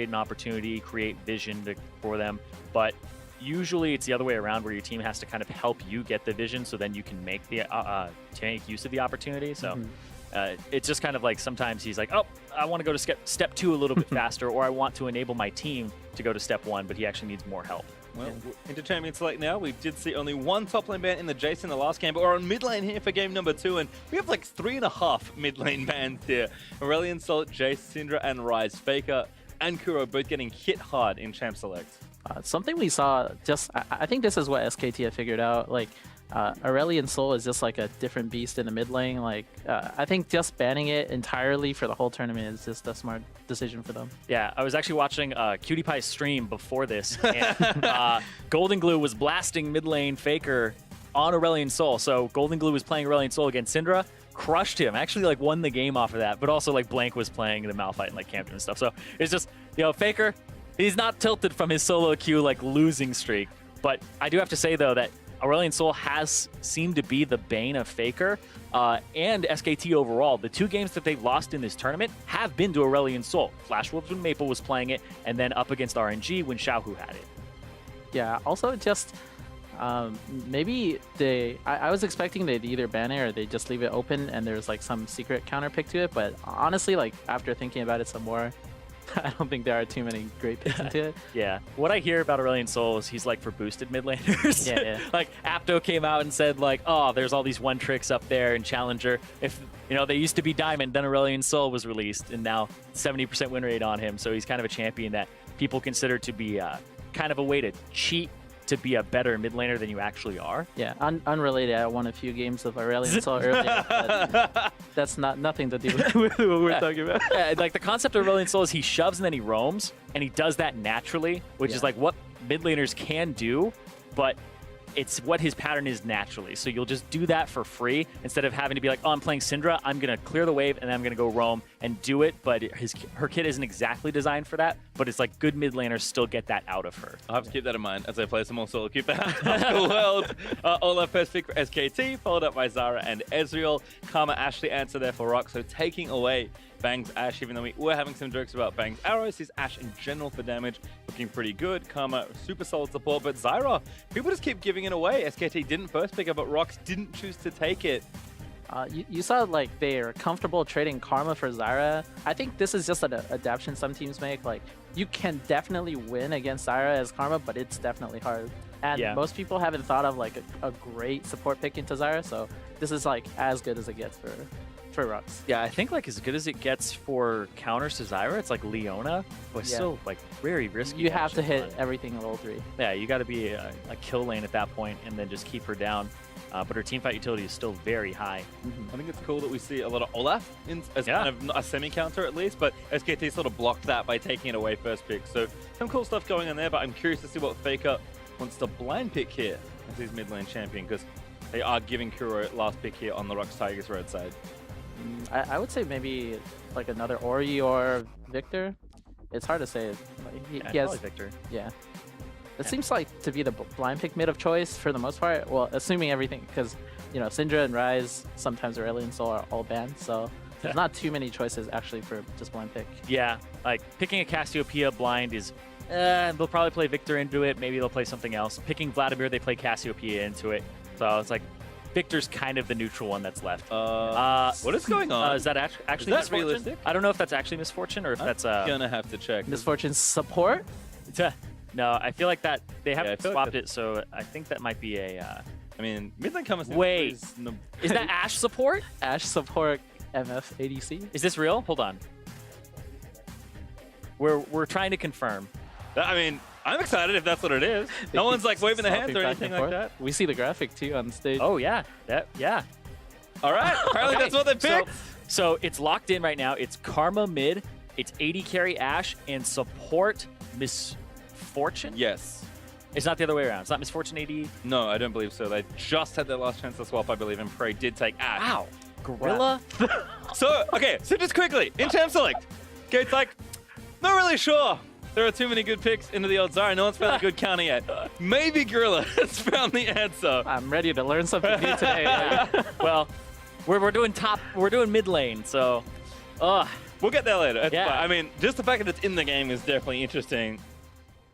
an opportunity, create vision for them, but usually it's the other way around where your team has to kind of help you get the vision so then you can make the make use of the opportunity. So it's just kind of like sometimes he's like, oh, I want to go to step 2 a little bit faster, or I want to enable my team to go to step 1, but he actually needs more help. Well, into Champion Select now. We did see only one top lane ban in the Jace in the last game, but we're on mid lane here for game number 2, and we have like 3.5 mid lane bans here. Aurelion Sol, Jace, Syndra, and Ryze. Faker and Kuro both getting hit hard in Champ Select. Something we saw, I think this is what SKT have figured out. Like, Aurelion Sol is just like a different beast in the mid lane. Like, I think just banning it entirely for the whole tournament is just a smart decision for them. Yeah, I was actually watching Cutie Pie's stream before this, and Golden Glue was blasting mid lane Faker on Aurelion Sol. So Golden Glue was playing Aurelion Sol against Syndra, crushed him, actually like won the game off of that, but also like Blank was playing the Malphite and like Camden and stuff. So it's just, you know, Faker, he's not tilted from his solo queue like losing streak. But I do have to say though that Aurelion Sol has seemed to be the bane of Faker and SKT overall. The 2 games that they've lost in this tournament have been to Aurelion Sol. Flash Wolves when Maple was playing it, and then up against RNG when Xiaohu had it. Yeah, also just maybe I was expecting they'd either ban it or they just leave it open and there's like some secret counter pick to it, but honestly, like after thinking about it some more, I don't think there are too many great picks into it. Yeah. What I hear about Aurelion Sol is he's like for boosted mid laners. Yeah. Like Apto came out and said like, oh, there's all these 1-tricks up there in Challenger. If, you know, they used to be Diamond, then Aurelion Sol was released and now 70% win rate on him. So he's kind of a champion that people consider to be kind of a way to cheat to be a better mid laner than you actually are. Yeah, unrelated, I won a few games of Aurelion Sol earlier, but that's nothing to do with what we're talking about. Yeah, like the concept of Aurelion Sol is he shoves and then he roams, and he does that naturally, which is like what mid laners can do, but it's what his pattern is naturally. So you'll just do that for free instead of having to be like, oh, I'm playing Syndra, I'm going to clear the wave, and then I'm going to go roam and do it. But her kit isn't exactly designed for that, but it's like good mid laners still get that out of her. I'll have to keep that in mind as I play some more solo queue for the world. Olaf first pick for SKT, followed up by Zyra and Ezreal. Karma AShe answer there for Rox, so taking away Bang's AShe, even though we were having some jokes about Bang's arrows. His AShe in general for damage looking pretty good. Karma, super solid support, but Zyra, people just keep giving it away. SKT didn't first pick it, but Rox didn't choose to take it. You saw like they're comfortable trading Karma for Zyra. I think this is just an adaptation some teams make. Like, you can definitely win against Zyra as Karma, but it's definitely hard. And most people haven't thought of like a great support pick into Zyra, so this is like as good as it gets for Rox. Yeah, I think like as good as it gets for counters to Zyra, it's like Leona, but still like very risky. You have to hit everything in level 3. Yeah, you got to be a kill lane at that point and then just keep her down. But her teamfight utility is still very high. I think it's cool that we see a lot of Olaf as kind of a semi-counter at least, but SKT sort of blocked that by taking it away first pick. So some cool stuff going on there, but I'm curious to see what Faker wants to blind pick here as his mid lane champion, because they are giving Kuro last pick here on the Rox Tigers roadside. I would say maybe like another Ori or Viktor. It's hard to say. He has probably Viktor. Yeah. It seems like to be the blind pick mid of choice for the most part. Well, assuming everything, because, you know, Syndra and Ryze, sometimes Aurelion Sol are all banned, so there's not too many choices actually for just blind pick. Yeah, like picking a Cassiopeia blind is, they'll probably play Viktor into it, maybe they'll play something else. Picking Vladimir, they play Cassiopeia into it. So it's like, Viktor's kind of the neutral one that's left. What is going on? Is that actually Misfortune? Realistic? I don't know if that's actually Misfortune or if that's... gonna have to check. Misfortune support? No, I feel like that they haven't swapped it, so I think that might be a... I mean, mid lane comes... Wait, is that AShe support? AShe support MF ADC? Is this real? Hold on. We're trying to confirm. I mean, I'm excited if that's what it is. No one's like waving their hands or anything like that. We see the graphic too on stage. Oh yeah, yeah. All right, apparently that's what they picked. So it's locked in right now. It's Karma mid, it's AD carry AShe, and support Misfortune? Yes. It's not the other way around. It's not Misfortune AD? No, I don't believe so. They just had their last chance to swap, I believe, and Prey did take AShe. Wow. Gorilla? So just quickly, in Champ Select, Gate's like, not really sure. There are too many good picks into the old Zyra. No one's found a good counter yet. Maybe Gorilla has found the answer. I'm ready to learn something new today. Well, we're doing mid lane, so We'll get there later. It's Yeah. fine. I mean, just the fact that it's in the game is definitely interesting.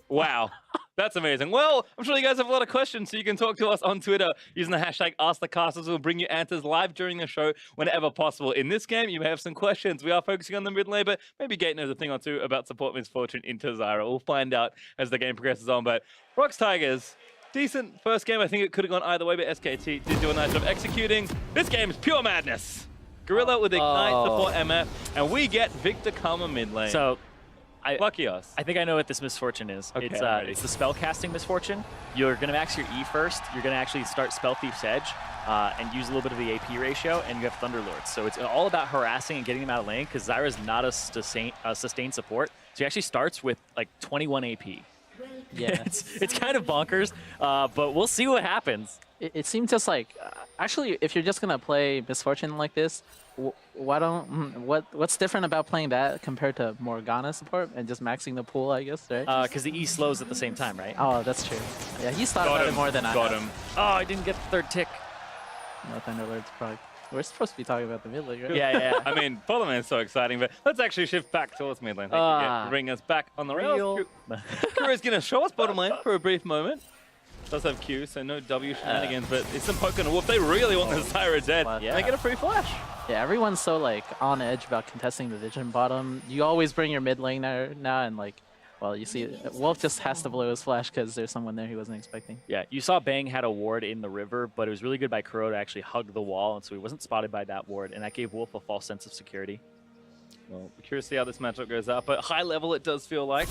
Wow. That's amazing. Well, I'm sure you guys have a lot of questions, so you can talk to us on Twitter using the hashtag AskTheCasters. We'll bring you answers live during the show whenever possible. In this game, you may have some questions. We are focusing on the mid lane, but maybe Gate knows a thing or two about support misfortune into Zyra. We'll find out as the game progresses on. But Rox Tigers, decent first game. I think it could have gone either way, but SKT did do a nice job executing. This game is pure madness. Gorilla with Ignite support MF, and we get Viktor Karma mid lane. So, lucky us. I think I know what this misfortune is. Okay, It's the spell casting misfortune. You're going to max your E first. You're going to actually start Spell Thief's Edge and use a little bit of the AP ratio, and you have Thunderlords. So it's all about harassing and getting them out of lane because Zyra's not a sustained support. So he actually starts with like 21 AP. Yeah. it's kind of bonkers, but we'll see what happens. It seems just like, actually, if you're just gonna play Misfortune like this, what's different about playing that compared to Morgana support and just maxing the pool, I guess, right? Because the E slows at the same time, right? Oh, that's true. Yeah, he's thought about it more than I Got have. him. Oh, I didn't get the third tick. No Thunderlords probably. We're supposed to be talking about the mid lane, right? Yeah. I mean, bottom lane is so exciting, but let's actually shift back towards mid lane. Thank you, Gate, for bringing us back on the rails. Kuro's going to show us bottom lane for a brief moment. Does have Q, so no W shenanigans, but it's some poke and a wolf. They really want the Zyra dead. Yeah. They get a free flash. Yeah, everyone's so like on edge about contesting the vision bottom. You always bring your mid laner now, and like, well, you see, Wolf just has to blow his flash because there's someone there he wasn't expecting. Yeah, you saw Bang had a ward in the river, but it was really good by Kuro to actually hug the wall, and so he wasn't spotted by that ward, and that gave Wolf a false sense of security. Well, we're curious to see how this matchup goes out, but high level it does feel like.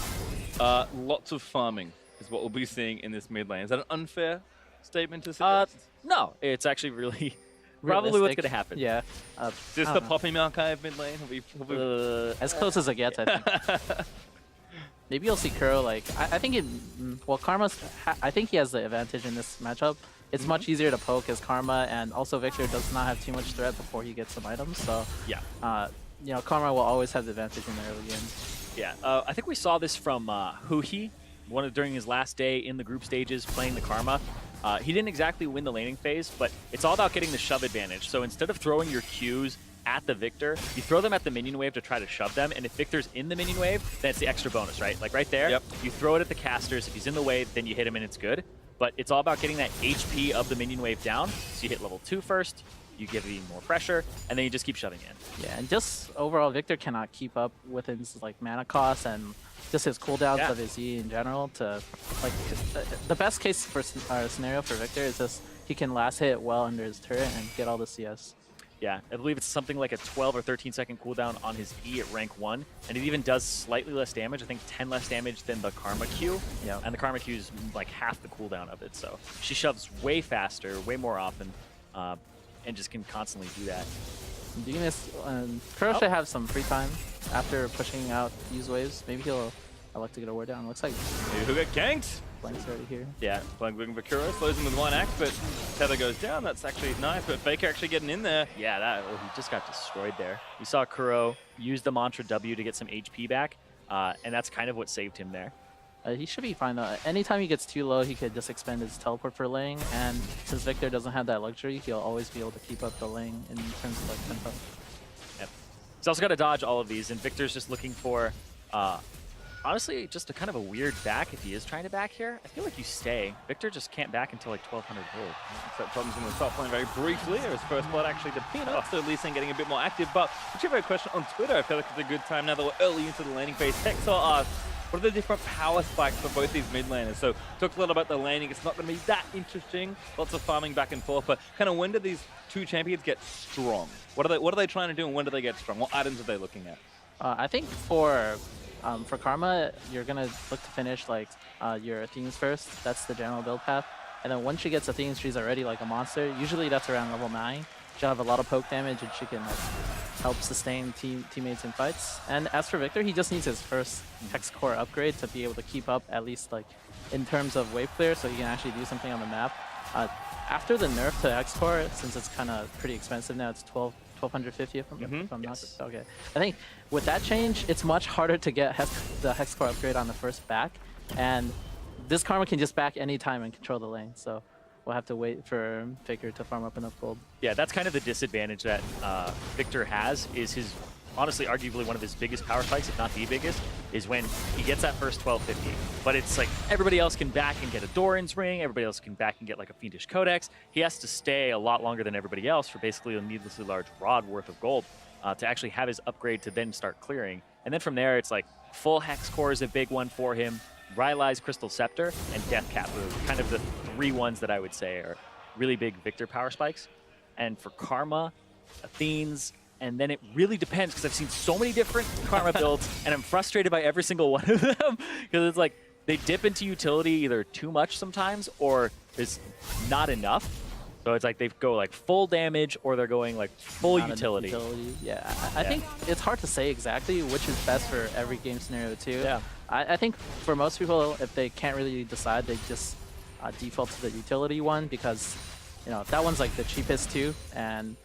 Lots of farming is what we'll be seeing in this mid lane. Is that an unfair statement to suggest? No, it's actually really probably what's Realistic. going to happen. Yeah. Is this I the don't know. Poppy Maokai of mid lane? As close as it gets, I think. Maybe you'll see Kuro like I think it. Well, Karma's. I think he has the advantage in this matchup. It's much easier to poke as Karma, and also Viktor does not have too much threat before he gets some items. So Yeah. you know, Karma will always have the advantage in the early game. Yeah, I think we saw this from Huhi, during his last day in the group stages playing the Karma. He didn't exactly win the laning phase, but it's all about getting the shove advantage. So instead of throwing your Qs at the Viktor, you throw them at the minion wave to try to shove them, and if Viktor's in the minion wave, then it's the extra bonus, right? Like right there, you throw it at the casters. If he's in the wave, then you hit him and it's good. But it's all about getting that HP of the minion wave down. So you hit level 2 first, you give it even more pressure, and then you just keep shoving in. Yeah, and just overall, Viktor cannot keep up with his like mana costs and just his cooldowns of his E in general. To like the best case for scenario for Viktor is just he can last hit well under his turret and get all the CS. Yeah, I believe it's something like a 12 or 13 second cooldown on his E at rank 1, and it even does slightly less damage, I think 10 less damage than the Karma Q, and the Karma Q is like half the cooldown of it, so she shoves way faster, way more often, and just can constantly do that. Kuro should have some free time after pushing out these waves. Maybe he'll elect to get a ward down. Looks like Who got ganked? Blank's already here. Yeah, Blank looking for Kuro, slows him with one axe, but Tether goes down. That's actually nice, but Faker actually getting in there. Yeah, he just got destroyed there. We saw Kuro use the Mantra W to get some HP back, and that's kind of what saved him there. He should be fine though. Anytime he gets too low, he could just expend his teleport for lane, and since Viktor doesn't have that luxury, he'll always be able to keep up the lane in terms of like tempo. Yep. He's also got to dodge all of these, and Viktor's just looking for, honestly, just a kind of a weird back if he is trying to back here. I feel like you stay. Viktor just can't back until like 1200 gold. So problems in the top lane very briefly. His first blood actually to Peanut, so Lee Sin getting a bit more active. But we should have a question on Twitter. I feel like it's a good time now that we're early into the laning phase. Texor asked, what are the different power spikes for both these mid laners? So talked a lot about the laning. It's not going to be that interesting. Lots of farming back and forth. But kind of when do these two champions get strong? What are they trying to do, and when do they get strong? What items are they looking at? I think for Karma, you're gonna look to finish like your Athenes first. That's the general build path. And then once she gets Athenes, she's already like a monster. Usually that's around level 9. She'll have a lot of poke damage, and she can like help sustain teammates in fights. And as for Viktor, he just needs his first Hex Core upgrade to be able to keep up at least like in terms of wave clear, so he can actually do something on the map. After the nerf to Hex Core, since it's kind of pretty expensive now, it's 1250 if I'm not. Okay. I think with that change, it's much harder to get the Hex Core upgrade on the first back, and this Karma can just back anytime and control the lane. So we'll have to wait for Faker to farm up enough gold. Yeah, that's kind of the disadvantage that Viktor has, is his honestly arguably one of his biggest power spikes, if not the biggest, is when he gets that first 1250. But it's like everybody else can back and get a Doran's ring, everybody else can back and get like a Fiendish Codex. He has to stay a lot longer than everybody else for basically a needlessly large rod worth of gold to actually have his upgrade to then start clearing. And then from there, it's like full Hex Core is a big one for him, Rylai's Crystal Scepter, and Death Cap are kind of the 3 ones that I would say are really big Viktor power spikes. And for Karma, Athene's, and then it really depends because I've seen so many different Karma builds and I'm frustrated by every single one of them because it's like they dip into utility either too much sometimes or there's not enough. So it's like they go like full damage or they're going like full utility. Yeah, I think it's hard to say exactly which is best for every game scenario too. Yeah. I think for most people, if they can't really decide, they just default to the utility one because, you know, that one's like the cheapest too, and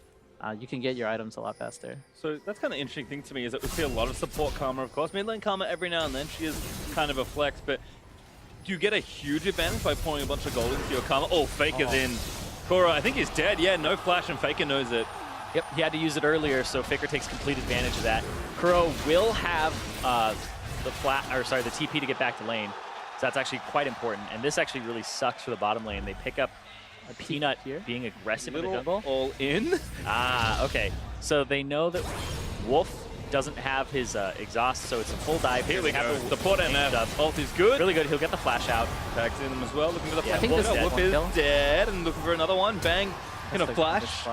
you can get your items a lot faster. So that's kind of an interesting thing to me is that we see a lot of support Karma, of course. Mid lane Karma every now and then, she is kind of a flex, but do you get a huge advantage by pouring a bunch of gold into your Karma? Oh, Faker's in. Kuro, I think he's dead. Yeah, no flash, and Faker knows it. Yep, he had to use it earlier, so Faker takes complete advantage of that. Kuro will have the TP to get back to lane, so that's actually quite important. And this actually really sucks for the bottom lane. They pick up a Peanut here being aggressive in the jungle. All in. Ah, okay. So they know that Wolf doesn't have his exhaust, so it's a full dive. Here we have go. The port MF ult is good. Really good. He'll get the flash out. Tags in them as well. Looking for the I think Wolf is dead and looking for another one. Bang. In a flash.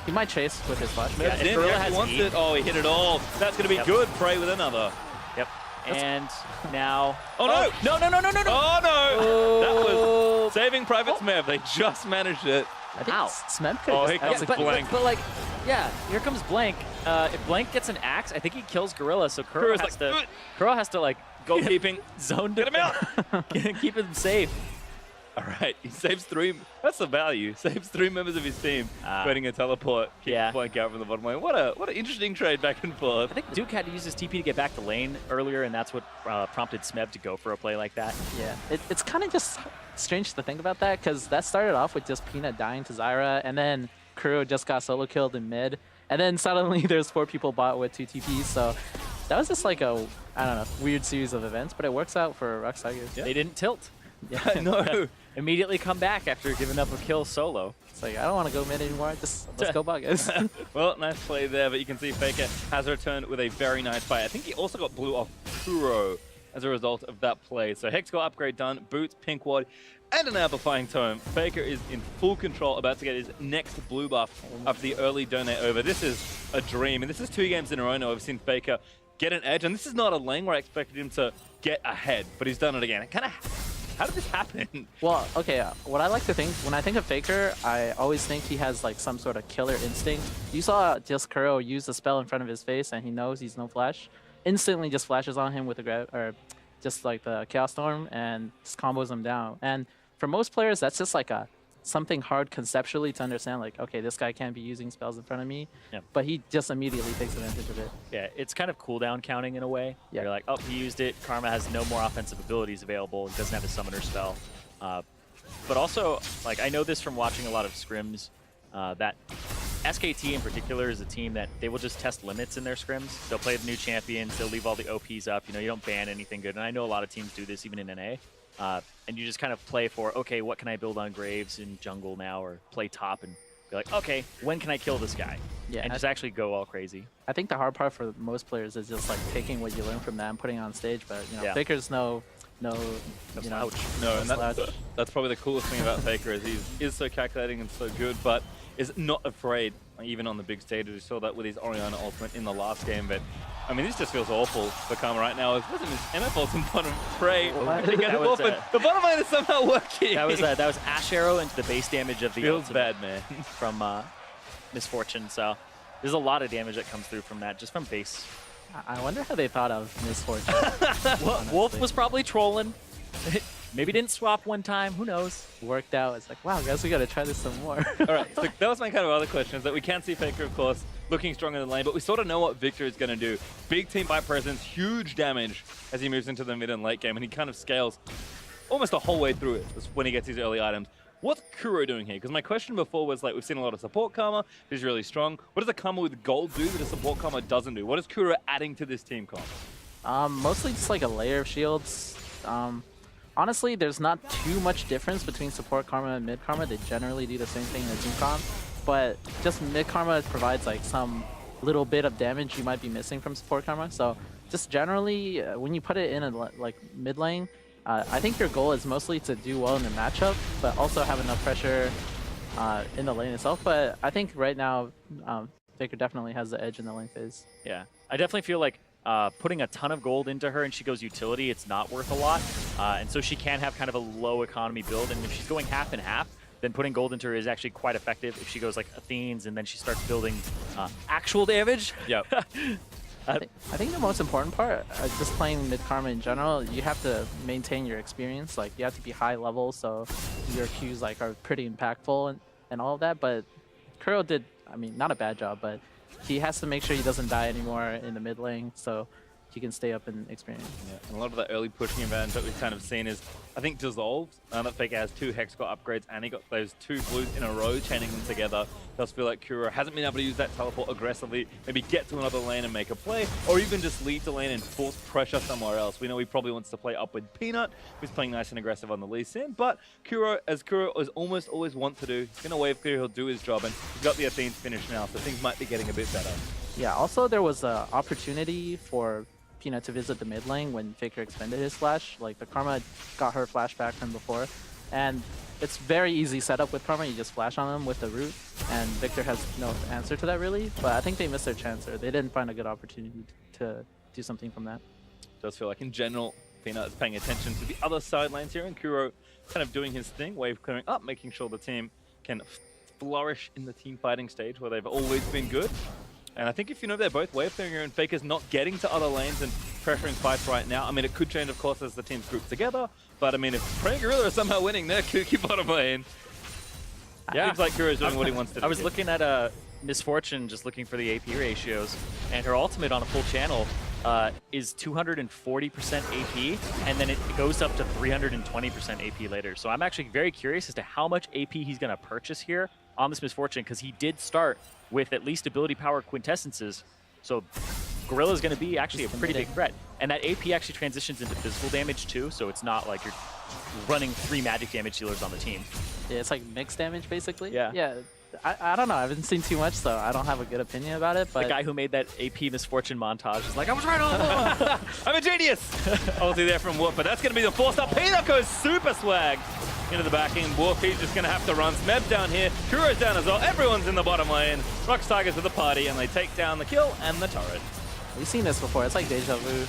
He might chase with his flash. Yeah, If Gorilla has wants it. Oh, he hit it all. That's going to be good. Prey with another. Yep. And now... Oh, no! No, no, no, no, no, no! Oh, no! Oh. That was Saving Private Smeb. They just managed it. I think Smeb could Oh, just here comes Blank. But like, yeah, here comes Blank. If Blank gets an axe, I think he kills Gorilla, so Kuro has to like goalkeeping. Zone Get him out! keep him safe. All right, he saves 3. That's the value. Saves 3 members of his team, waiting a teleport. Keeps Blank out from the bottom lane. What an interesting trade back and forth. I think Duke had to use his TP to get back to lane earlier, and that's what prompted Smeb to go for a play like that. Yeah, it's kind of just strange to think about that because that started off with just Peanut dying to Zyra, and then Kuro just got solo killed in mid, and then suddenly there's 4 people bot with 2 TPs. So that was just like a, I don't know, weird series of events, but it works out for Rox Tigers. Yeah. They didn't tilt. Yeah, no. Immediately come back after giving up a kill solo. It's like, I don't want to go mid anymore. Just let's go bot, guys. Well, nice play there, but you can see Faker has returned with a very nice fight. I think he also got blue off Kuro as a result of that play. So Hex got upgrade done, boots, pink ward, and an amplifying tome. Faker is in full control, about to get his next blue buff after the early donate over. This is a dream, and this is 2 games in a row now. I've seen Faker get an edge, and this is not a lane where I expected him to get ahead, but he's done it again. How did this happen? Well, okay, what I like to think, when I think of Faker, I always think he has like some sort of killer instinct. You saw just Kuro use the spell in front of his face and he knows he's no flash. Instantly just flashes on him with a grab, or just like the Chaos Storm, and just combos him down. And for most players, that's just like something hard conceptually to understand, like, okay, this guy can't be using spells in front of me, but he just immediately takes advantage of it. Yeah, it's kind of cooldown counting in a way. Yeah. You're like, oh, he used it. Karma has no more offensive abilities available. He doesn't have a summoner spell. But also, like, I know this from watching a lot of scrims, that SKT in particular is a team that they will just test limits in their scrims. They'll play the new champions. They'll leave all the OPs up. You know, you don't ban anything good. And I know a lot of teams do this even in NA. And you just kind of play for, okay, what can I build on Graves in jungle now, or play top and be like, okay, when can I kill this guy? Yeah, and just actually go all crazy. I think the hard part for most players is just like taking what you learn from that and putting it on stage. But you know, Faker's no slouch. No, and that's probably the coolest thing about Faker is he is so calculating and so good, but is not afraid, even on the big stage. We saw that with his Orianna ultimate in the last game, but I mean, this just feels awful for Karma right now. It wasn't his MF ultimate bottom Prey. The bottom line is somehow working. That was Ashe Arrow into the base damage of the feels bad, man. From Misfortune. So there's a lot of damage that comes through from that, just from base. I wonder how they thought of Misfortune. Wolf was probably trolling. Maybe didn't swap one time. Who knows? Worked out. It's like, wow, guys, we got to try this some more. All right, so that was my kind of other question, is that we can see Faker, of course, looking strong in the lane, but we sort of know what Viktor is going to do. Big team by presence, huge damage as he moves into the mid and late game, and he kind of scales almost the whole way through it when he gets his early items. What's Kuro doing here? Because my question before was like, we've seen a lot of support karma. He's really strong. What does a karma with gold do that a support karma doesn't do? What is Kuro adding to this team karma? Mostly just like a layer of shields. Honestly, there's not too much difference between support karma and mid karma. They generally do the same thing in a team comp, but just mid karma provides like some little bit of damage you might be missing from support karma. So just generally, when you put it in a like mid lane, I think your goal is mostly to do well in the matchup, but also have enough pressure in the lane itself. But I think right now, Faker definitely has the edge in the lane phase. Yeah, I definitely feel like putting a ton of gold into her and she goes utility, it's not worth a lot. And so she can have kind of a low economy build. And if she's going half and half, then putting gold into her is actually quite effective. If she goes like Athenes and then she starts building actual damage. Yep. I think the most important part, just playing mid karma in general, you have to maintain your experience. Like you have to be high level, so your Qs like are pretty impactful and all of that. But Kuro did, I mean, not a bad job, but he has to make sure he doesn't die anymore in the mid lane, so he can stay up in experience. Yeah, and a lot of the early pushing advantage that we've kind of seen is, I think, dissolved. That Faker has 2 Hex got upgrades, and he got those 2 blues in a row, chaining them together. Does feel like Kuro hasn't been able to use that teleport aggressively, maybe get to another lane and make a play, or even just leave the lane and force pressure somewhere else. We know he probably wants to play up with Peanut, who's playing nice and aggressive on the Lee Sin, but Kuro, as Kuro is almost always want to do, he's going to wave clear, he'll do his job, and he's got the Athene's finish now, so things might be getting a bit better. Yeah, also there was an opportunity for Peanut to visit the mid lane when Faker expended his flash. Like the Karma got her flash back from before, and it's very easy setup with Karma. You just flash on them with the root, and Viktor has no answer to that really. But I think they missed their chance, or they didn't find a good opportunity to do something from that. Does feel like in general, Peanut is paying attention to the other side lanes here, and Kuro kind of doing his thing, wave clearing up, making sure the team can flourish in the team fighting stage where they've always been good. And I think if you know they're both wave clearing here and Faker's not getting to other lanes and pressuring fights right now, I mean, it could change, of course, as the teams group together. But I mean, if Praying Gorilla is somehow winning their Kuki bottom lane, Yeah. seems like Kuro's doing what he wants to do. I was looking at Misfortune, just looking for the AP ratios, and her ultimate on a full channel is 240% AP, and then it goes up to 320% AP later. So I'm actually very curious as to how much AP he's going to purchase here on this Misfortune, because he did start with at least ability power quintessences. So Gorilla's going to be actually a pretty big threat. And that AP actually transitions into physical damage too, so it's not like you're running 3 magic damage dealers on the team. Yeah, it's like mixed damage basically. Yeah. Yeah. I don't know. I haven't seen too much, so I don't have a good opinion about it. But The guy who made that AP Misfortune montage is like, I was right all along. I'm a genius! Obviously there from Wolf, but that's going to be the forced up. Peanut goes super swag into the back end. Wolf, he's just going to have to run. Smeb down here. Kuro's down as well. Everyone's in the bottom lane. Rox Tigers with the party, and they take down the kill and the turret. we've seen this before. It's like deja vu.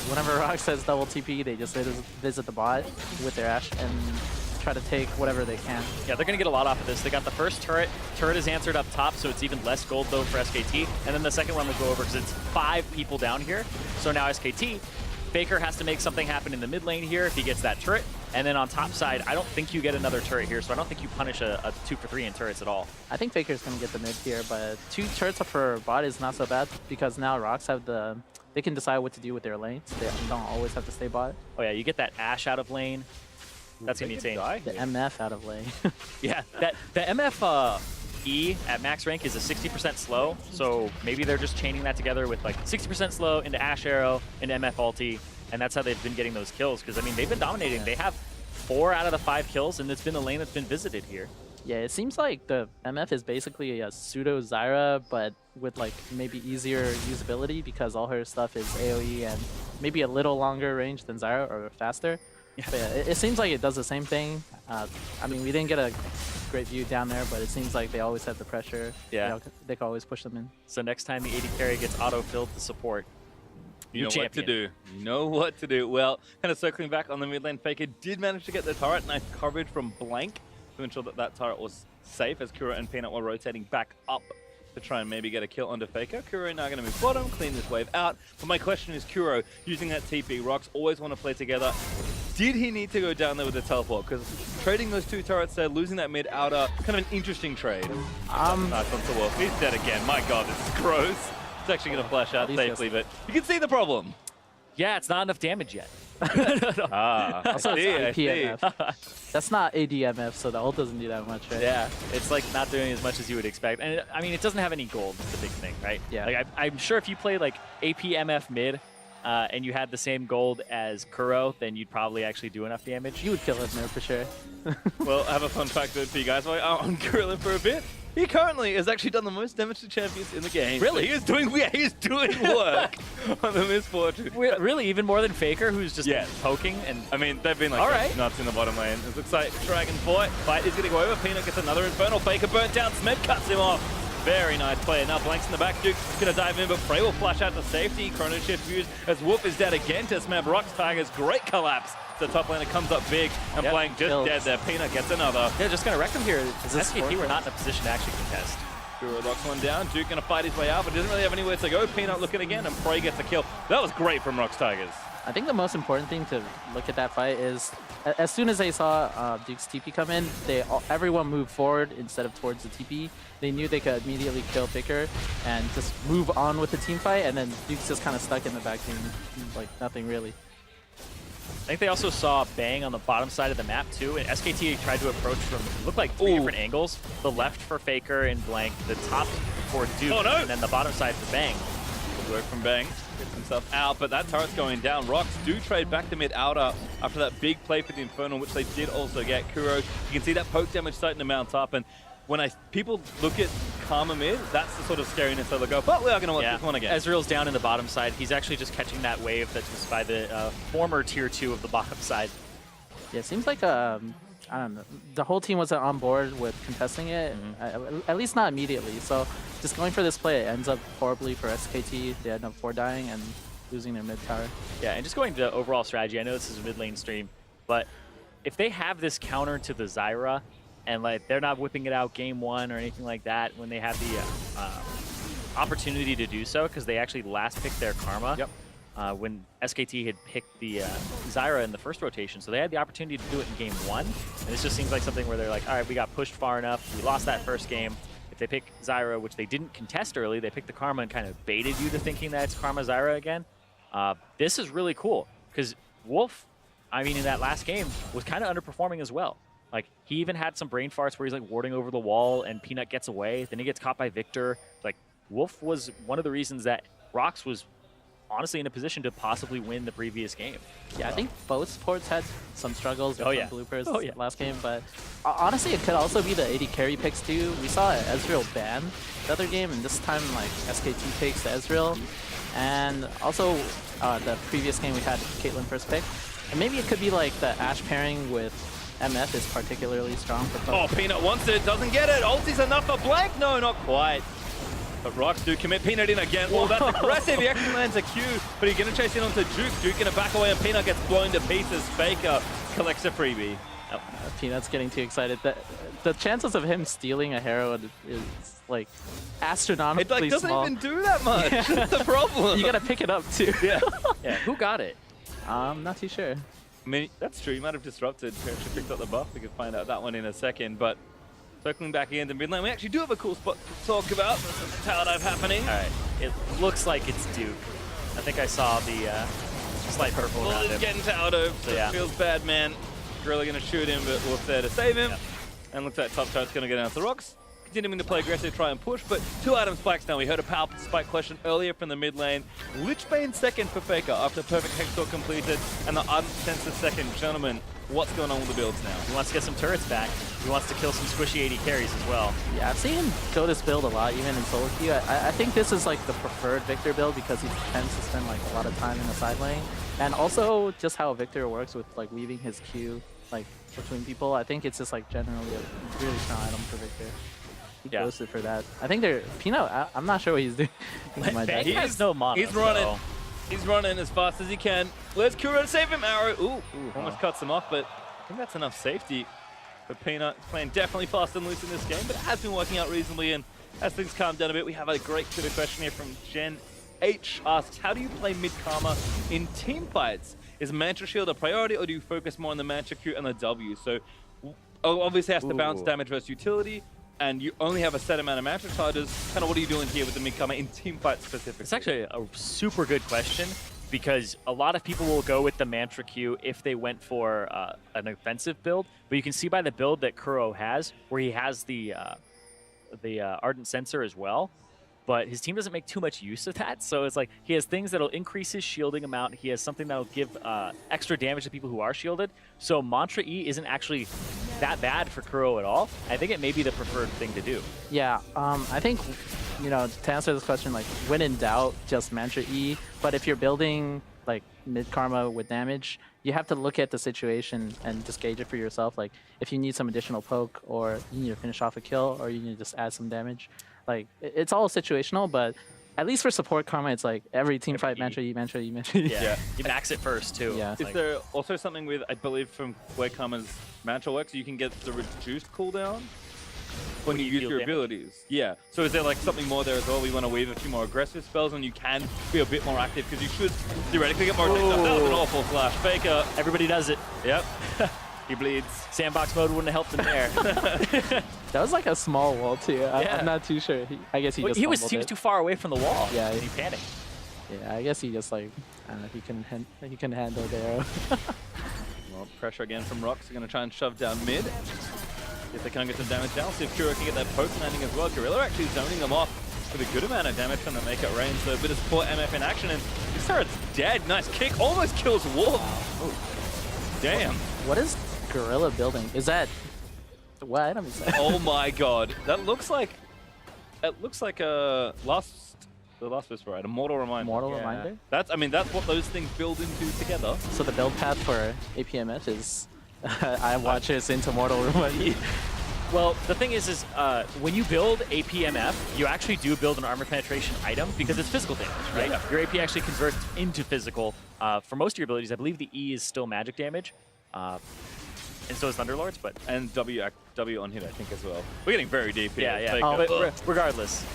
Whenever Rox says double TP, they just visit the bot with their Ashe and try to take whatever they can. Yeah, they're going to get a lot off of this. They got the first turret. Turret is answered up top, so it's even less gold, though, for SKT. And then the second one will go over because it's 5 people down here. So now SKT, Faker has to make something happen in the mid lane here if he gets that turret. And then on top side, I don't think you get another turret here, so I don't think you punish a 2 for 3 in turrets at all. I think Faker's going to get the mid here, but 2 turrets for bot is not so bad because now Rox have the... They can decide what to do with their lanes. They don't always have to stay bot. Oh yeah, you get that Ashe out of lane. That's going to be insane. The MF out of lane. Yeah, the MF E at max rank is a 60% slow, so maybe they're just chaining that together with like 60% slow into Ashe Arrow into MF ulti, and that's how they've been getting those kills, because I mean, they've been dominating. They have 4 out of the 5 kills, and it's been the lane that's been visited here. Yeah, it seems like the MF is basically a pseudo Zyra, but with like maybe easier usability because all her stuff is AoE and maybe a little longer range than Zyra or faster. Yeah. But yeah, it seems like it does the same thing. I mean, we didn't get a great view down there, but it seems like they always have the pressure. Yeah. They can always push them in. So next time the AD carry gets auto-filled to support, You know what to do. You know what to do. Well, kind of circling back on the mid lane, Faker did manage to get the turret. Nice coverage from Blank to ensure that that turret was safe as Kuro and Peanut were rotating back up to try and maybe get a kill onto Faker. Kuro now going to move bottom, clean this wave out. But my question is, Kuro, using that TP, Rox always want to play together. Did he need to go down there with the teleport? Because trading those 2 turrets there, losing that mid-outer, kind of an interesting trade. Nice on to Wolf. He's dead again. My god, this is gross. It's actually going to flash out safely, but you can see the problem. Yeah, it's not enough damage yet. Ah, Also, I see, I it's see. APMF. That's not ADMF, so the ult doesn't do that much, right? Yeah, it's like not doing as much as you would expect. And I mean, it doesn't have any gold, is the big thing, right? Yeah. Like, I'm sure if you play like APMF mid and you had the same gold as Kuro, then you'd probably actually do enough damage. You would kill him there for sure. Well, I have a fun fact for you guys. While I'm grilling for a bit. He currently has actually done the most damage to champions in the game. Really? So he is doing work on the misfortune. Really, even more than Faker, who's just Yes. poking and I mean, they've been like All right. nuts in the bottom lane. It looks like Dragon fight is going to go over. Peanut gets another Infernal. Faker burnt down. Smeb cuts him off. Very nice play. Now Blanks in the back. Duke's going to dive in, but Frey will flash out to safety. Chrono Shift used as Wolf is dead again to Smeb. Rox Tigers, great collapse. The top laner comes up big, and Yep, Blank just kills. dead there. Peanut gets another. yeah, just gonna wreck them here. this SKT were fourth? not in a position to actually contest. Kuro locks one down. Duke going to fight his way out, but doesn't really have anywhere to go. Peanut looking again, and Frey gets a kill. That was great from Rox Tigers. I think the most important thing to look at that fight is as soon as they saw Duke's TP come in, everyone moved forward instead of towards the TP. They knew they could immediately kill FAKER and just move on with the team fight, and then Duke's just kind of stuck in the back doing like nothing really. I think they also saw Bang on the bottom side of the map too, and SKT tried to approach from, it looked like three different angles. The left for Faker and Blank, the top for Duke, Oh, no. and then the bottom side for Bang. Good work from Bang. Gets himself out, but that turret's going down. Rox do trade back to mid-outer after that big play for the Infernal, which they did also get. Kuro, you can see that poke damage starting to mount up, and when people look at Karma mid, that's the sort of scariness they'll go, but we are going to watch this one again. Ezreal's down in the bottom side. He's actually just catching that wave that was by the former tier 2 of the bottom side. Yeah, it seems like I don't know, the whole team wasn't on board with contesting it, at least not immediately. So just going for this play, it ends up horribly for SKT. They end up 4 dying and losing their mid tower. Yeah, and just going to overall strategy, I know this is a mid lane stream, but if they have this counter to the Zyra, and like they're not whipping it out game 1 or anything like that when they have the opportunity to do so, because they actually last picked their Karma when SKT had picked the Zyra in the first rotation. So they had the opportunity to do it in game 1. And this just seems like something where they're like, all right, we got pushed far enough. We lost that first game. If they pick Zyra, which they didn't contest early, they picked the Karma and kind of baited you to thinking that it's Karma Zyra again. This is really cool because Wolf, I mean, in that last game was kind of underperforming as well. Like, he even had some brain farts where he's like warding over the wall and Peanut gets away. Then he gets caught by Viktor. Like, Wolf was one of the reasons that Rox was honestly in a position to possibly win the previous game. Yeah, I think both supports had some struggles with some bloopers last game, but honestly, it could also be the AD carry picks too. We saw Ezreal ban the other game, and this time, like, SKT takes Ezreal. And also, the previous game we had Caitlyn first pick. And maybe it could be like the Ashe pairing with MF is particularly strong for Oh, Peanut wants it, doesn't get it. Ulti's enough for Blank? No, not quite. But Rox do commit Peanut in again. Oh, that's aggressive. He actually lands a Q, but he's going to chase in onto Duke. Duke going to back away, and Peanut gets blown to pieces. Faker collects a freebie. Oh, Peanut's getting too excited. The chances of him stealing a Herald is like astronomically It doesn't small. even do that much. That's the problem. You gotta pick it up too. Yeah. Yeah, who got it? I'm not too sure. I mean, that's true. He might have disrupted. He actually picked up the buff. We can find out that one in a second. But circling back into mid lane, we actually do have a cool spot to talk about. There's some tower dive happening. All right, it looks like it's Duke. I think I saw the slight purple around Bull is him. getting tower dove, so yeah. it feels bad, man. Gorilla going to shoot him, but Wolf there to save him. Yep. And looks like top turret's going to go down to Rox. Continuing to play aggressive, try and push, but 2 item spikes now. We heard a power spike question earlier from the mid lane. Lichbane second for Faker after perfect Hexor completed, and the Ardent Sensor second. Gentlemen, what's going on with the builds now? He wants to get some turrets back. He wants to kill some squishy AD carries as well. Yeah, I've seen him go this build a lot, even in solo queue. I think this is like the preferred Viktor build because he tends to spend like a lot of time in the side lane, and also just how Viktor works with like weaving his Q like between people. I think it's just like generally a really strong item for Viktor. He ghosted for that. I think they're Peanut. I'm not sure what he's doing. He has no mana. He's running. So. He's running as fast as he can. Let's Kuro to save him. Arrow. Ooh, almost cuts him off, but I think that's enough safety. But Peanut playing definitely fast and loose in this game, but it has been working out reasonably. And as things calm down a bit, we have a great Twitter question here from Jen H. Asks, how do you play mid Karma in team fights? Is Mantra Shield a priority, or do you focus more on the Mantra Q and the W? So obviously has to bounce damage versus utility, and you only have a set amount of Mantra charges. Kind of what are you doing here with the mid Karma in team fights specifically? It's actually a super good question. because a lot of people will go with the Mantra Q if they went for an offensive build, but you can see by the build that Kuro has, where he has the Ardent Sensor as well, but his team doesn't make too much use of that, so it's like he has things that'll increase his shielding amount, he has something that'll give extra damage to people who are shielded, so Mantra E isn't actually that bad for Kuro at all. I think it may be the preferred thing to do. Yeah, I think, you know, to answer this question, like, when in doubt, just Mantra E. But if you're building, like, mid-karma with damage, you have to look at the situation and just gauge it for yourself. Like, if you need some additional poke, or you need to finish off a kill, or you need to just add some damage. Like, it's all situational, but at least for support karma, it's like every team fight, Mantra E, Mantra E, Mantra E. Yeah, you max it first, too. Yeah. Is there also something with, I believe, from where Karma's Mantra works, you can get the reduced cooldown when you use your abilities? Yeah. So is there like something more there as well? We want to weave a few more aggressive spells and you can be a bit more active because you should theoretically get more attack. That was an awful flash. Faker. Everybody does it. Yep. He bleeds. Sandbox mode wouldn't have helped him there. That was like a small wall too. Yeah. I'm not too sure. I guess he just he was fumbled it. too far away from the wall. Yeah, and he panicked. Yeah, I guess he just like, I don't know, he can handle the arrow. Well, pressure again from Rox. They're going to try and shove down mid. If they can't get some damage down, see if Kuro can get that poke landing as well. Gorilla actually zoning them off with a good amount of damage from the Make It Rain. So a bit of support MF in action, and this turret's dead. Nice kick, almost kills Wolf. Oh, damn. What is Gorilla building? Is that, what item is that? Oh my god, that looks like, it looks like a the last whisper, right? A Mortal Reminder. Mortal Reminder? That's, I mean, that's what those things build into together. So the build path for APMF is I watch it into Mortal Reminder. Well, the thing is when you build APMF, you actually do build an armor penetration item because it's physical damage, right? Yeah. Your AP actually converts into physical. For most of your abilities, I believe the E is still magic damage. And so is Thunderlords, but... And W on hit, I think, as well. We're getting very deep here. Yeah, yeah. But regardless,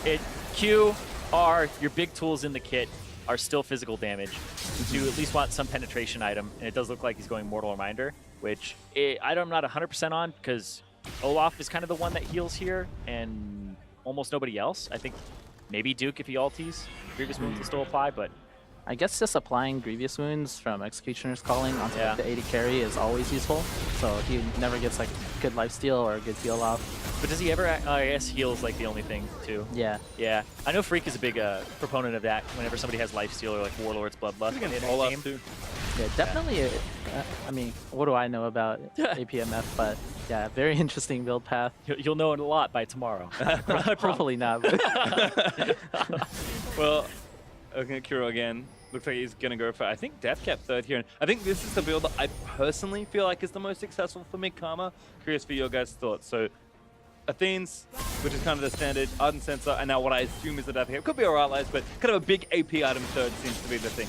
Q, R, your big tools in the kit are still physical damage. So you at least want some penetration item, and it does look like he's going Mortal Reminder, which I'm not 100% on, because Olaf is kind of the one that heals here, and almost nobody else. I think maybe Duke if he ulties. Grievous Wounds will still apply, but... I guess just applying Grievous Wounds from Executioner's Calling onto like, the AD carry is always useful. So he never gets like good lifesteal or a good heal off. But does he ever, I guess heal's like the only thing too. Yeah. Yeah. I know Freak is a big proponent of that whenever somebody has lifesteal or like Warlord's Bloodlust in a Olaf game. too. Yeah, definitely. I mean, what do I know about APMF? But yeah, very interesting build path. You'll know it a lot by tomorrow. Hopefully not. But Well, looking at Kuro again, looks like he's going to go for, I think, Deathcap third here. And I think this is the build that I personally feel like is the most successful for mid-karma. Curious for your guys' thoughts. So, Athene's, which is kind of the standard, Ardent Sensor, and now what I assume is the Deathcap. Could be a Rylai's, but kind of a big AP item third seems to be the thing.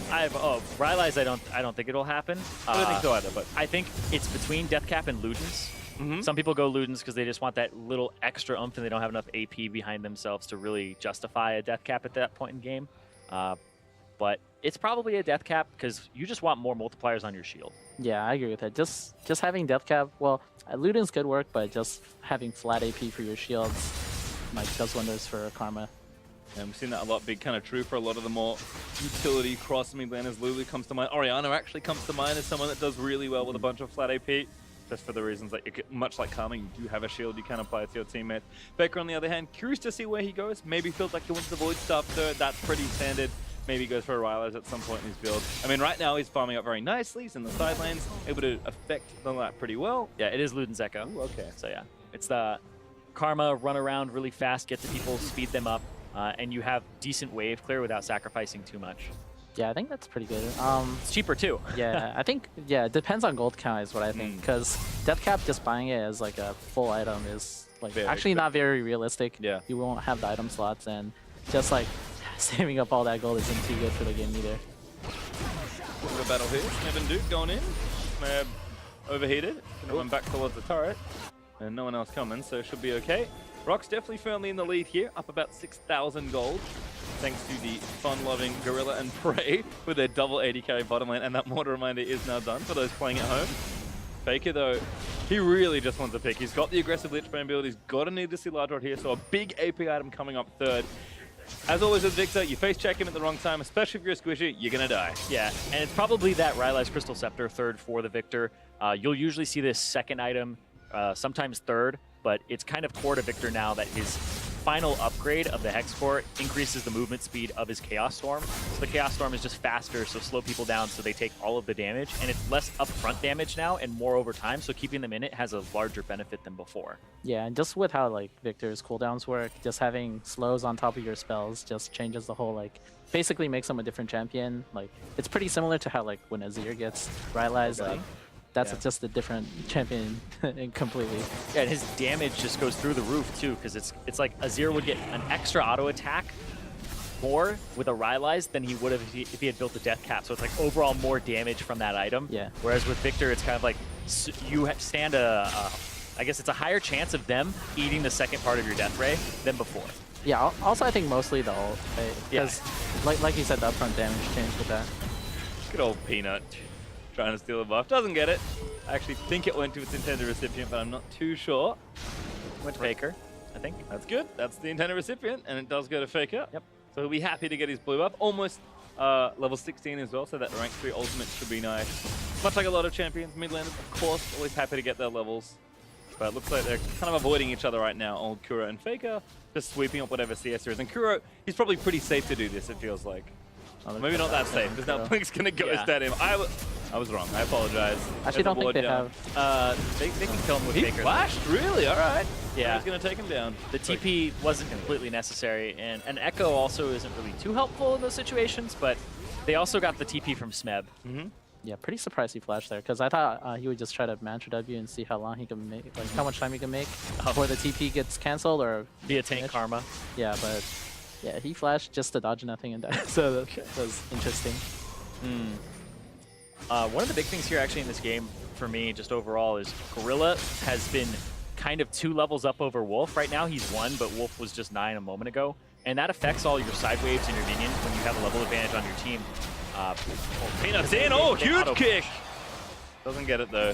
Rylai's, I don't think it'll happen. I don't think so either, but... I think it's between Deathcap and Ludens. Some people go Ludens because they just want that little extra oomph and they don't have enough AP behind themselves to really justify a Deathcap at that point in game. But it's probably a Deathcap because you just want more multipliers on your shield. yeah, I agree with that. Just having Deathcap, well, Luden's good work, but just having flat AP for your shields like does wonders for Karma. And we've seen that a lot, big kind of true for a lot of the more utility cross mid laners. Lulu comes to mind. Orianna actually comes to mind as someone that does really well with a bunch of flat AP. Just for the reasons that, much like Karma, you do have a shield you can apply to your teammates. Faker, on the other hand, curious to see where he goes. Maybe feels like he wins the Void Staff third. That's pretty standard. Maybe goes for a Rylai's at some point in his build. I mean, right now he's farming up very nicely. He's in the side lanes, able to affect the lap pretty well. Yeah, it is Luden's Ekko. Ooh, okay. So yeah, it's the Karma run around really fast, get to people, speed them up, and you have decent wave clear without sacrificing too much. Yeah, I think that's pretty good. It's cheaper too. Yeah, I think, yeah, it depends on gold count is what I think. Because Deathcap, just buying it as like a full item is like actually not very realistic. Yeah. You won't have the item slots, and just like saving up all that gold isn't too good for the game either. Look at the battle here. Smeb and Duke going in. Smeb overheated. Gonna run back towards the turret. And no one else coming, so it should be okay. Rox definitely firmly in the lead here, up about 6,000 gold. Thanks to the fun-loving Gorilla and Prey with their double AD carry bottom lane, and that Mortar Reminder is now done for those playing at home. Faker, though, he really just wants a pick. He's got the aggressive Lich Bane build, he's got a need to see large rod here, so a big AP item coming up third. as always with Viktor, you face check him at the wrong time, especially if you're a squishy, you're gonna die. Yeah, and it's probably that Rylai's Crystal Scepter third for the Viktor. You'll usually see this second item, sometimes third, but it's kind of core to Viktor now that his final upgrade of the Hex Core increases the movement speed of his Chaos Storm. So the Chaos Storm is just faster, so slow people down so they take all of the damage, and it's less upfront damage now and more over time, so keeping them in it has a larger benefit than before. Yeah, and just with how like Viktor's cooldowns work, just having slows on top of your spells just changes the whole like basically makes him a different champion. Like it's pretty similar to how like when Azir gets Rylai's like that's just a different champion completely. Yeah, and his damage just goes through the roof too, because it's like Azir would get an extra auto attack more with a Rylai's than he would have if he had built the death cap. So it's like overall more damage from that item. Yeah. Whereas with Viktor, it's kind of like you stand I guess it's a higher chance of them eating the second part of your death ray than before. Yeah. Also, I think mostly the ult, because like you said, the upfront damage changed with that. Good old Peanut. Trying to steal a buff. Doesn't get it. I actually think it went to its intended recipient, but I'm not too sure. Went to Faker, I think. That's good. That's the intended recipient, and it does go to Faker. Yep. So he'll be happy to get his blue buff. Almost level 16 as well, so that rank 3 ultimate should be nice. Much like a lot of champions, mid laners, of course, always happy to get their levels. But it looks like they're kind of avoiding each other right now. Old Kuro and Faker just sweeping up whatever CS there is. And Kuro, he's probably pretty safe to do this, it feels like. Oh, Maybe not that safe, because now Blink's going to go instead him. I was wrong. I apologize. Actually, don't think they down. have. They can kill him with He Faker. flashed? Really? All right. Yeah. He's going to take him down. The TP wasn't completely necessary, and Ekko also isn't really too helpful in those situations, but they also got the TP from Smeb. Yeah, pretty surprised he flashed there, because I thought he would just try to Mantra W and see how long he can make, like how much time he can make before the TP gets canceled or Via tank karma. Yeah, but yeah, he flashed just to dodge nothing and die. So that was interesting. One of the big things here actually in this game for me just overall is Gorilla has been kind of 2 levels up over Wolf. Right now he's 1, but Wolf was just 9 a moment ago. And that affects all your side waves and your minions when you have a level advantage on your team. Peanut's in. Oh, huge kick. Doesn't get it though.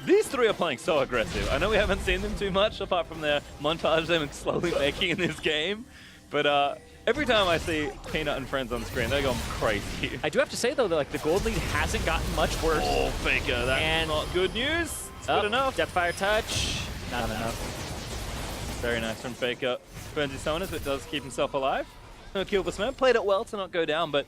These three are playing so aggressive. I know we haven't seen them too much apart from their montage them slowly making in this game. But every time I see Peanut and friends on screen, they're going crazy. I do have to say though that like the gold lead hasn't gotten much worse. Oh, Faker, that's not good news. It's good enough. Deathfire touch. Not enough. Very nice from Faker. Burns his summoners, but does keep himself alive. No kill for Smeb. Played it well to not go down, but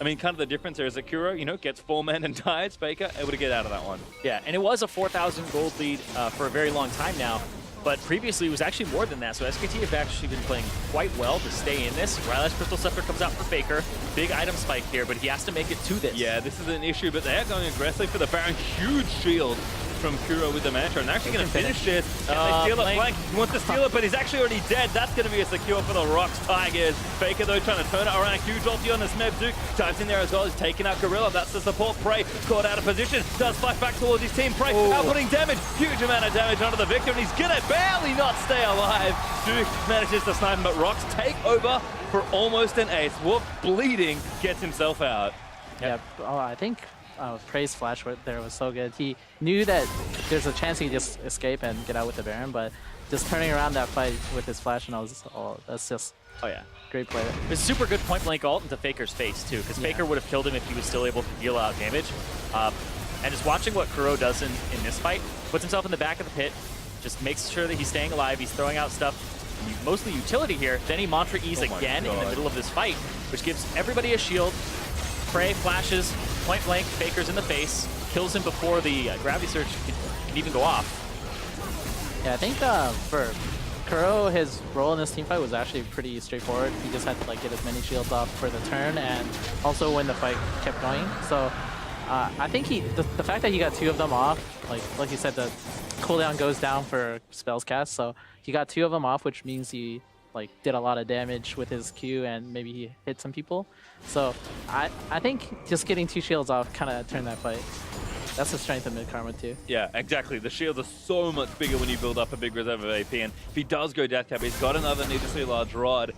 I mean, kind of the difference there is that Kuro, you know, gets 4 men and dies. Faker able to get out of that one. Yeah, and it was a 4,000 gold lead for a very long time now. But previously, it was actually more than that. So SKT have actually been playing quite well to stay in this. Rylai's Crystal Scepter comes out for Faker. Big item spike here, but he has to make it to this. Yeah, this is an issue, but they are going aggressively for the Baron. Huge shield from Kuro with the Mantra, and they're actually going to finish this. Can they steal it? Blank. He wants to steal it, but he's actually already dead. That's going to be a secure for the Rox Tigers. Faker, though, trying to turn it around. Huge ulti on the Smeb. Duke dives in there as well. He's taking out Gorilla. That's the support. Prey caught out of position. Does flash back towards his team. Prey outputting damage. Huge amount of damage onto the Viktor, and he's going to barely not stay alive. Duke manages to snipe him, but Rox take over for almost an ace. Wolf bleeding gets himself out. Yeah, I think Prey's flash there was so good. He knew that there's a chance he could just escape and get out with the Baron, but just turning around that fight with his flash, and I was, that's just great play. It was super good point blank ult into Faker's face too, because Faker would have killed him if he was still able to deal out damage. And just watching what Kuro does in this fight, puts himself in the back of the pit, just makes sure that he's staying alive, he's throwing out stuff, mostly utility here. Then he Mantra E's again in the middle of this fight, which gives everybody a shield. Prey flashes, point blank, Faker's in the face, kills him before the gravity surge can even go off. Yeah, I think for Kuro, his role in this teamfight was actually pretty straightforward. He just had to like get as many shields off for the turn, and also when the fight kept going. So I think the fact that he got 2 of them off, like you said, the cooldown goes down for spells cast. So he got 2 of them off, which means he like did a lot of damage with his Q, and maybe he hit some people. So I think just getting 2 shields off kind of turned that fight. That's the strength of mid karma too. Yeah, exactly. The shields are so much bigger when you build up a big reserve of AP, and if he does go death cap, he's got another needlessly large rod.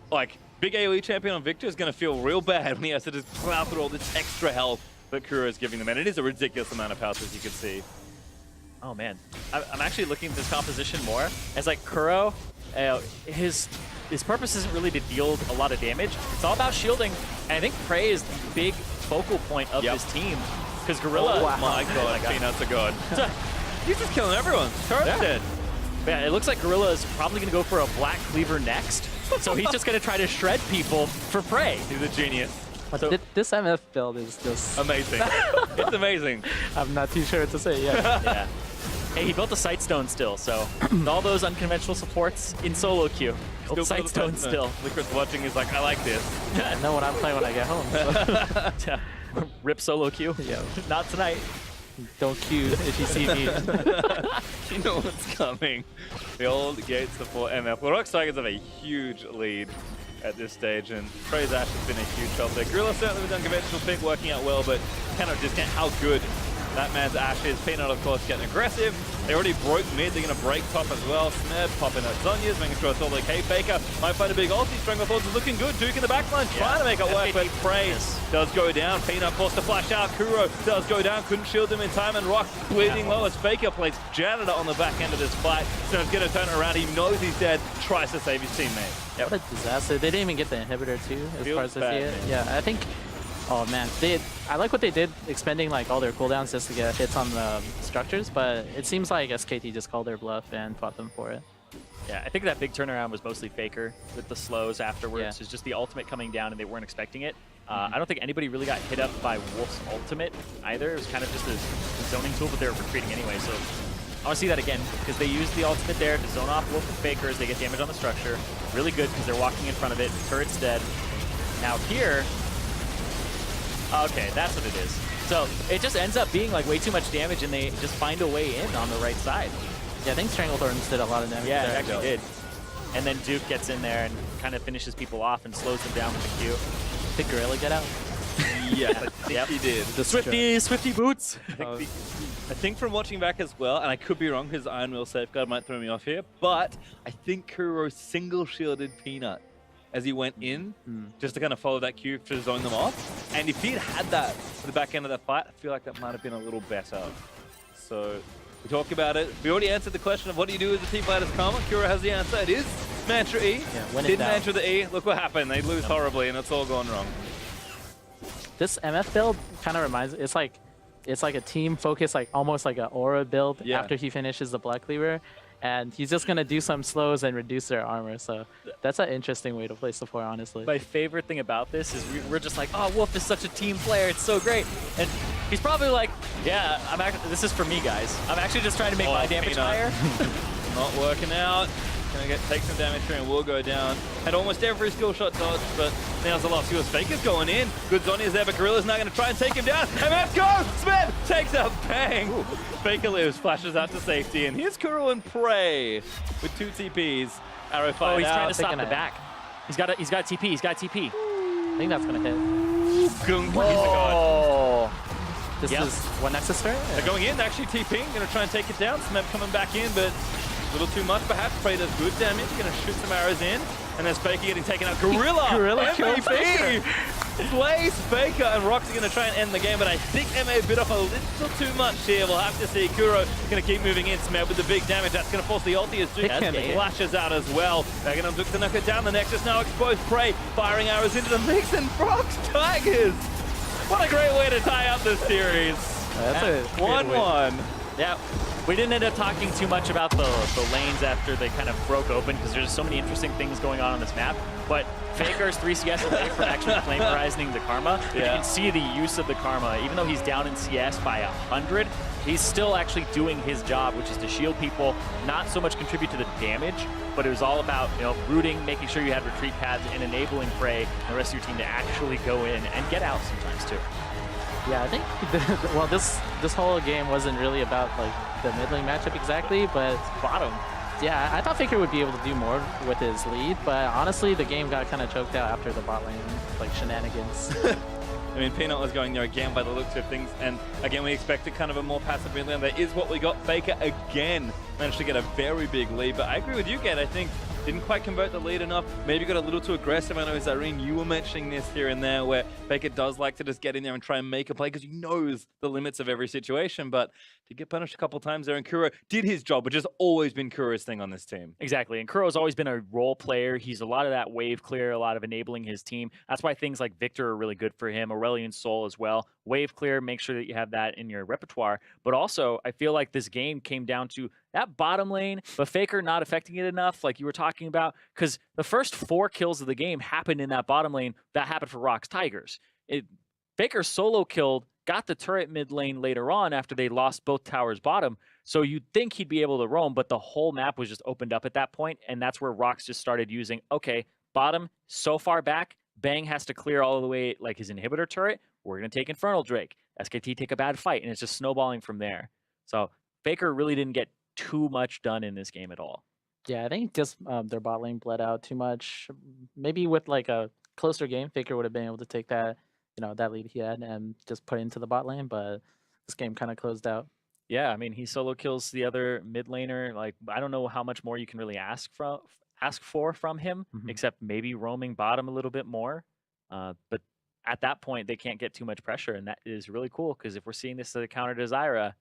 Like, big AoE champion on Viktor is going to feel real bad when he has to just plow through all this extra health that Kuro is giving them, and it is a ridiculous amount of health, as you can see. Oh man, I'm actually looking at this composition more as like Kuro, his his purpose isn't really to deal a lot of damage. It's all about shielding. And I think Prey is the big focal point of this team. Because Gorilla... Oh my god, Peanuts are good. He's just killing everyone. Turret's dead. Yeah, it looks like Gorilla is probably going to go for a Black Cleaver next. So he's just going to try to shred people for Prey. He's a genius. So, this MF build is just... Amazing. It's amazing. I'm not too sure what to say yet. Yeah. Hey, he built a Sightstone still, so all those unconventional supports in solo queue. Built Sightstone still. Liquid's watching, he's like, I like this. I know what I'm playing when I get home. So. Rip solo queue. Yeah. Not tonight. Don't queue if you see me. You know what's coming. The old gate support MF. Well, Rox Tigers have a huge lead at this stage, and Prey's Ashe has been a huge help there. Gorilla certainly with unconventional pick working out well, but cannot discount how good that man's Ashe is. Peanut, of course, getting aggressive. They already broke mid. They're going to break top as well. Smeb popping at Zhonya's, making sure it's all okay. Faker might find a big ulti. Strangleforce is looking good. Duke in the backline, trying to make it work, but Prey does go down. Peanut forced to flash out. Kuro does go down. Couldn't shield him in time, and Rock bleeding low as Faker plays janitor on the back end of this fight. So he's going to turn it around. He knows he's dead. Tries to save his teammate. What a disaster. They didn't even get the inhibitor too, as far as I see it. man. Yeah, I think... Oh man, I like what they did, expending like all their cooldowns just to get hits on the structures, but it seems like SKT just called their bluff and fought them for it. Yeah, I think that big turnaround was mostly Faker with the slows afterwards. Yeah. It's just the ultimate coming down and they weren't expecting it. I don't think anybody really got hit up by Wolf's ultimate either. It was kind of just a zoning tool, but they were retreating anyway. So I want to see that again because they used the ultimate there to zone off Wolf and Faker as they get damage on the structure. Really good because they're walking in front of it. Turret's dead. Now here... Okay, that's what it is. So it just ends up being like way too much damage and they just find a way in on the right side. Yeah, I think Stranglethorns did a lot of damage. Yeah, there. it actually did. And then Duke gets in there and kind of finishes people off and slows them down with the Q. Did Gorilla get out? Yes, I think he did. The Swifty boots. I think from watching back as well, and I could be wrong, his Iron Will safeguard might throw me off here, but I think Kuro single shielded Peanut as he went in, just to kind of follow that Q to zone them off. And if he had that at the back end of that fight, I feel like that might have been a little better. So we talk about it. We already answered the question of what do you do as a team fight as Karma. Kuro has the answer. It is Mantra E. Yeah, Didn't Mantra the E. Look what happened. They lose horribly, and it's all gone wrong. This MF build kind of reminds, it's like a team focus, like almost like an aura build after he finishes the Black Cleaver. And he's just going to do some slows and reduce their armor. So that's an interesting way to play support, honestly. My favorite thing about this is we're just like, oh, Wolf is such a team player. It's so great. And he's probably like, yeah, this is for me, guys. I'm actually just trying to make my damage higher. Not working out. Gonna take some damage here and will go down. Had almost every skill shot dodged, but now's the last few. Faker's going in. Good Zhonya's there, but Gorilla's now gonna try and take him down. MF go! Smeb takes a bang! Ooh. Faker lives, flashes out to safety, and here's Kuro and Prey with 2 TPs. Arrow fire. Oh, he's out. trying to stop the back. He's got TP. He's got TP. I think that's gonna hit. Gunk. Oh. This is what Nexus turn? They're going in, they're actually TPing, gonna try and take it down. Smeb coming back in, but a little too much perhaps. Prey does good damage, gonna shoot some arrows in. And there's Faker getting taken out. Gorilla MVP plays Faker, and Rox are gonna try and end the game, but I think MA bit off a little too much here. We'll have to see. Kuro gonna keep moving in. Smeb with the big damage. That's gonna force the ulti as Duke flashes out as well. They're gonna look to knock it down. The Nexus now exposed. Prey firing arrows into the mix, and Rox Tigers. What a great way to tie up this series. That's a 1-1. Yeah, we didn't end up talking too much about the lanes after they kind of broke open because there's so many interesting things going on this map. But Faker's 3 CS away from actually flame horizoning the Karma. You can see the use of the Karma. Even though he's down in CS by 100, he's still actually doing his job, which is to shield people, not so much contribute to the damage, but it was all about, you know, rooting, making sure you had retreat paths, and enabling Prey and the rest of your team to actually go in and get out sometimes too. Yeah, I think, well, this whole game wasn't really about like the mid lane matchup exactly, but Bottom. yeah, I thought Faker would be able to do more with his lead, but honestly, the game got kind of choked out after the bot lane like shenanigans. I mean, Peanut was going there again by the looks of things, and again, we expected kind of a more passive mid lane. That is what we got. Faker again managed to get a very big lead, but I agree with you, Ged. I think Didn't quite convert the lead enough. Maybe got a little too aggressive. I know, Zirene, you were mentioning this here and there, where FAKER does like to just get in there and try and make a play because he knows the limits of every situation. But to get punished a couple times there, and Kuro did his job, which has always been Kuro's thing on this team. Exactly, and Kuro's always been a role player. He's a lot of that wave clear, a lot of enabling his team. That's why things like Viktor are really good for him, Aurelion Sol as well. Wave clear, make sure that you have that in your repertoire. But also, I feel like this game came down to that bottom lane, but FAKER not affecting it enough, like you were talking about, because the first 4 kills of the game happened in that bottom lane. That happened for Rox Tigers. FAKER solo killed, got the turret mid lane later on after they lost both towers bottom. So you'd think he'd be able to roam, but the whole map was just opened up at that point, and that's where Rox just started using, okay, bottom, so far back, Bang has to clear all the way, like his inhibitor turret. We're going to take Infernal Drake. SKT take a bad fight, and it's just snowballing from there. So FAKER really didn't get too much done in this game at all. Yeah, I think just their bot lane bled out too much. Maybe with like a closer game, FAKER would have been able to take that, that lead he had and just put it into the bot lane, but this game kind of closed out. Yeah, I mean, he solo kills the other mid laner. Like, I don't know how much more you can really ask for from him, except maybe roaming bottom a little bit more. But at that point, they can't get too much pressure, and that is really cool, because if we're seeing this as a counter to Zyra,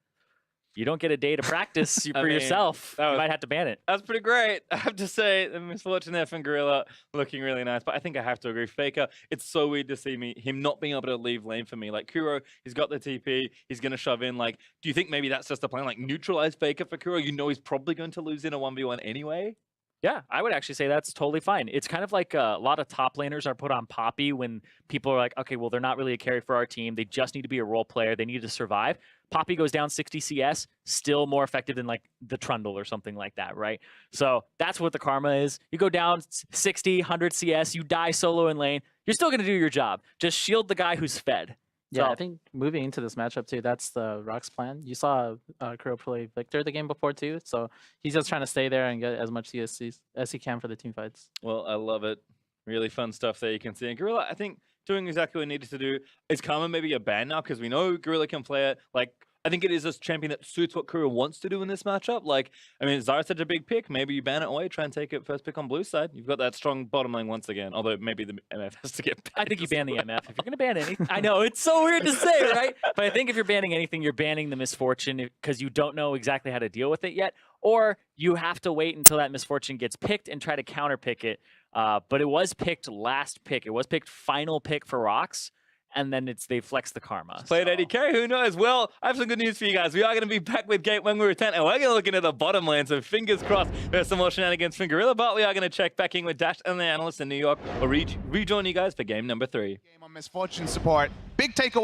you don't get a day to practice for yourself. You might have to ban it. That's pretty great. I have to say, the misfortune there from Gorilla looking really nice. But I think I have to agree. FAKER, it's so weird to see him not being able to leave lane for me. Like, Kuro, he's got the TP. He's going to shove in. Like, do you think maybe that's just a plan? Like, neutralize FAKER for Kuro? You know he's probably going to lose in a 1v1 anyway? Yeah, I would actually say that's totally fine. It's kind of like a lot of top laners are put on Poppy when people are like, okay, well, they're not really a carry for our team. They just need to be a role player. They need to survive. Poppy goes down 60 CS, still more effective than like the Trundle or something like that, right? So that's what the karma is. You go down 60, 100 CS, you die solo in lane. You're still going to do your job. Just shield the guy who's fed. Yeah, So, I think moving into this matchup too, that's the Rox plan. You saw Kuro play Viktor the game before too, so he's just trying to stay there and get as much CS as he can for the team fights. Well, I love it. Really fun stuff there you can see. And Gorilla, I think, doing exactly what he needed to do. Is Karma maybe a ban now? Because we know Gorilla can play it. Like, I think it is a champion that suits what Kuro wants to do in this matchup. Like, I mean, Zyra's such a big pick. Maybe you ban it away, try and take it first pick on blue side. You've got that strong bottom lane once again. Although maybe the MF has to get banned. I think you ban the MF. If you're going to ban anything, I know, it's so weird to say, right? But I think if you're banning anything, you're banning the misfortune because you don't know exactly how to deal with it yet. Or you have to wait until that misfortune gets picked and try to counter pick it. But it was picked last pick. It was picked final pick for Rox. And then they flex the karma. Played ADK, who knows? Well, I have some good news for you guys. We are going to be back with Gate when we return, and we're going to look into the bottom lane, so fingers crossed there's some more shenanigans from Gorilla, but we are going to check back in with Dash and the analysts in New York. We'll rejoin you guys for game number 3. Game on misfortune support. Big takeaway.